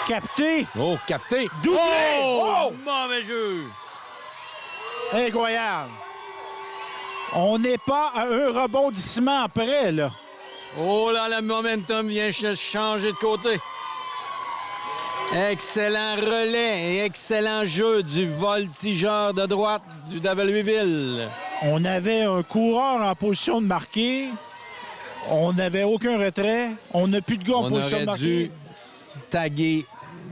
Capté. Oh, capté. Doublé. Oh! Mauvais jeu. Incroyable. On n'est pas à un rebondissement près, là. Oh là, le momentum vient changer de côté. Excellent relais et excellent jeu du voltigeur de droite du Daveuville. On avait un coureur en position de marquer. On n'avait aucun retrait. On n'a plus de gars en position de marquer. On aurait dû taguer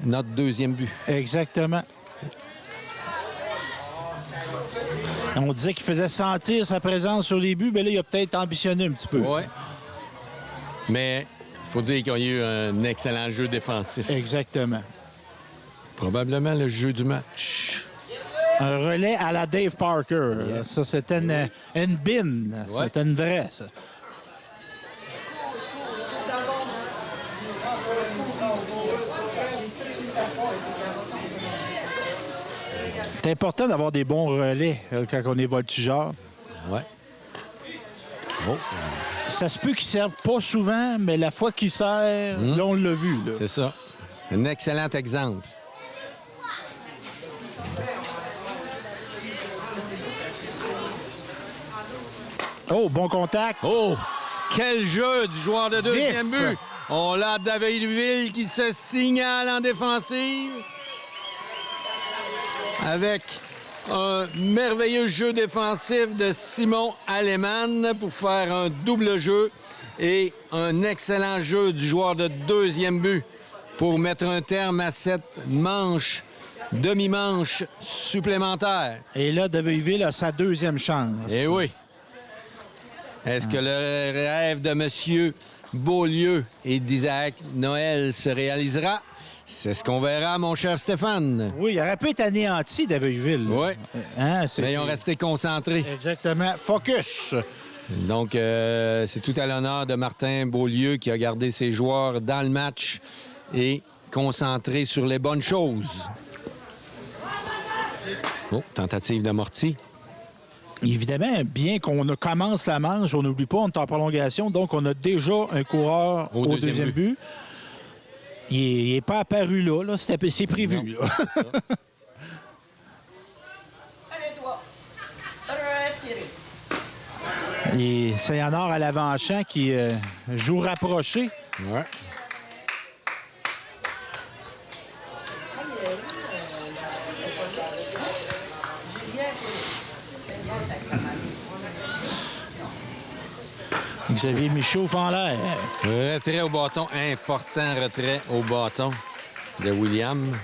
notre 2e but. Exactement. On disait qu'il faisait sentir sa présence sur les buts, mais là, il a peut-être ambitionné un petit peu. Oui. Mais il faut dire qu'il y a eu un excellent jeu défensif. Exactement. Probablement le jeu du match. Un relais à la Dave Parker. Yeah. Ça, c'était une bin. Ouais. C'était une vraie, ça. C'est important d'avoir des bons relais quand on est voltigeur. Ouais. Oh. Ça se peut qu'ils ne servent pas souvent, mais la fois qu'ils servent, là, on l'a vu. Là. C'est ça. Un excellent exemple. Oh, bon contact. Oh! Quel jeu du joueur de deuxième Vif. but! On a Davidville qui se signale en défensive avec un merveilleux jeu défensif de Simon Aleman pour faire un double jeu et un excellent jeu du joueur de deuxième but pour mettre un terme à cette manche, demi-manche supplémentaire. Et là, Davidville a sa deuxième chance. Eh oui. Est-ce que le rêve de M. Beaulieu et d'Isaac Noël se réalisera? C'est ce qu'on verra, mon cher Stéphane. Oui, il aurait pu être anéanti, Davidville. Oui. Hein, Mais ils ont resté concentrés. Exactement. Focus. Donc, c'est tout à l'honneur de Martin Beaulieu qui a gardé ses joueurs dans le match et concentré sur les bonnes choses. Oh, tentative d'amorti. Évidemment, bien qu'on commence la manche, on n'oublie pas, on est en prolongation, donc on a déjà un coureur au deuxième but. Il n'est pas apparu là, c'est prévu. Là. Allez, toi, retirez. Et Saint-Honor à l'avant-champ qui joue rapproché. Ouais. Xavier Michaud en l'air. Retrait au bâton. Important retrait au bâton de William.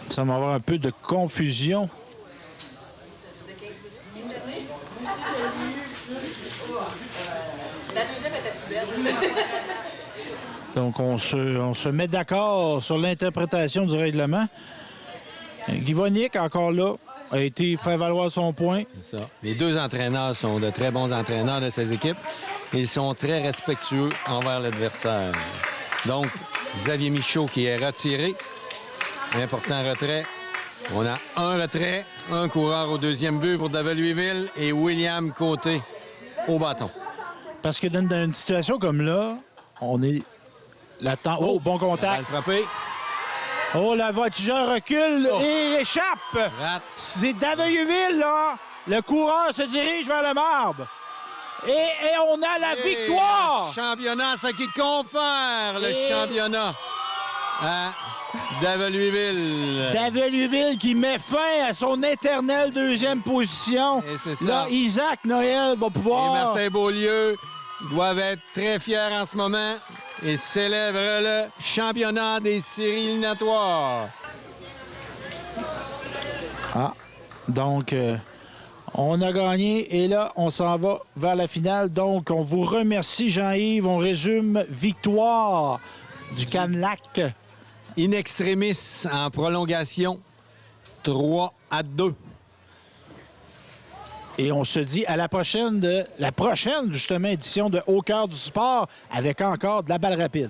Ça va avoir un peu de confusion. La deuxième était plus belle. Donc, on se met d'accord sur l'interprétation du règlement. Guy Vonick, encore là, a été fait valoir son point. C'est ça. Les deux entraîneurs sont de très bons entraîneurs de ces équipes. Ils sont très respectueux envers l'adversaire. Donc, Xavier Michaud qui est retiré. Important retrait. On a un retrait, un coureur au deuxième but pour David-Louisville et William Côté au bâton. Parce que dans une situation comme là, on est... Oh, bon contact. Frappé. Oh, la voltigeur recule et échappe. Rate. C'est David-Louisville, là. Le coureur se dirige vers le marbre. Et on a la victoire. Le championnat, ce qui confère le championnat à David-Louisville. David-Louisville qui met fin à son éternelle deuxième position. Et c'est ça. Là, Isaac Noël va Et pouvoir... Martin Beaulieu doivent être très fiers en ce moment et célèbre le championnat des séries éliminatoires. Ah, donc... on a gagné et là, on s'en va vers la finale. Donc, on vous remercie, Jean-Yves. On résume victoire du Canlac. In extremis en prolongation, 3-2. Et on se dit à la prochaine, justement, édition de Au cœur du sport avec encore de la balle rapide.